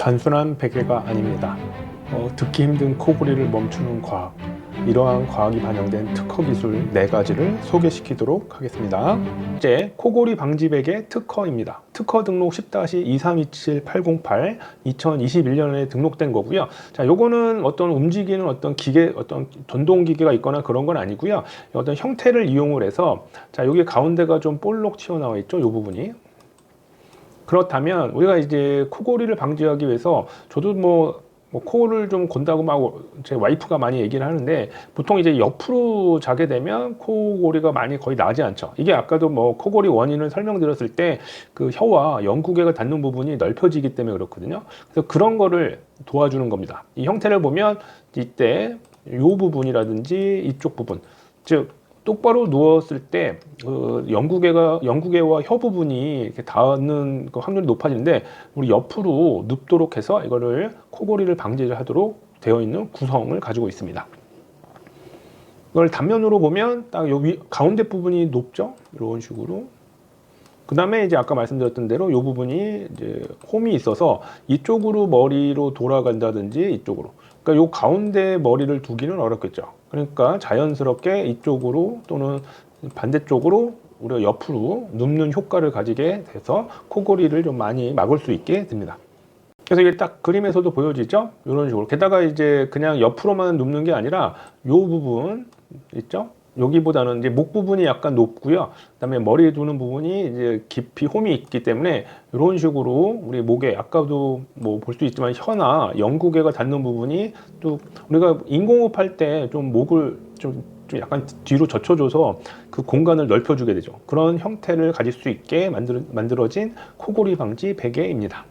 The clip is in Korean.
단순한 베개가 아닙니다. 듣기 힘든 코골이를 멈추는 과학, 이러한 과학이 반영된 특허 기술 4가지를 소개시키도록 하겠습니다. 이제 코골이 방지 베개 특허입니다. 특허 등록 10-2327808 2021년에 등록된 거고요. 자, 요거는 어떤 움직이는 어떤 기계, 어떤 전동 기계가 있거나 그런 건 아니고요. 어떤 형태를 이용을 해서, 자, 여기 가운데가 좀 볼록 튀어나와 있죠, 요 부분이. 그렇다면 우리가 이제 코골이를 방지하기 위해서, 저도 뭐 코를 좀 곤다고 막 제 와이프가 많이 얘기를 하는데, 보통 이제 옆으로 자게 되면 코골이가 많이 거의 나지 않죠. 이게 아까도 뭐 코골이 원인을 설명드렸을 때 그 혀와 연구개가 닿는 부분이 넓혀지기 때문에 그렇거든요. 그래서 그런 거를 도와주는 겁니다. 이 형태를 보면 이때 이 부분이라든지 이쪽 부분, 즉 똑바로 누웠을 때 연구개와 혀 부분이 이렇게 닿는 그 확률이 높아지는데, 우리 옆으로 눕도록 해서 이거를 코골이를 방지하도록 되어 있는 구성을 가지고 있습니다. 이걸 단면으로 보면 딱 여기 가운데 부분이 높죠, 이런 식으로. 그 다음에 이제 아까 말씀드렸던 대로 이 부분이 이제 홈이 있어서 이쪽으로 머리로 돌아간다든지 이쪽으로, 그러니까 이 가운데 머리를 두기는 어렵겠죠. 그러니까 자연스럽게 이쪽으로 또는 반대쪽으로 우리가 옆으로 눕는 효과를 가지게 돼서 코골이를 좀 많이 막을 수 있게 됩니다. 그래서 이게 딱 그림에서도 보여지죠, 이런 식으로. 게다가 이제 그냥 옆으로만 눕는 게 아니라 이 부분 있죠, 여기보다는 이제 목 부분이 약간 높고요. 그다음에 머리에 두는 부분이 이제 깊이 홈이 있기 때문에 이런 식으로 우리 목에, 아까도 뭐 볼 수 있지만 혀나 연구개가 닿는 부분이, 또 우리가 인공호흡 할 때 좀 목을 좀 약간 뒤로 젖혀줘서 그 공간을 넓혀주게 되죠. 그런 형태를 가질 수 있게 만들어진 코골이 방지 베개입니다.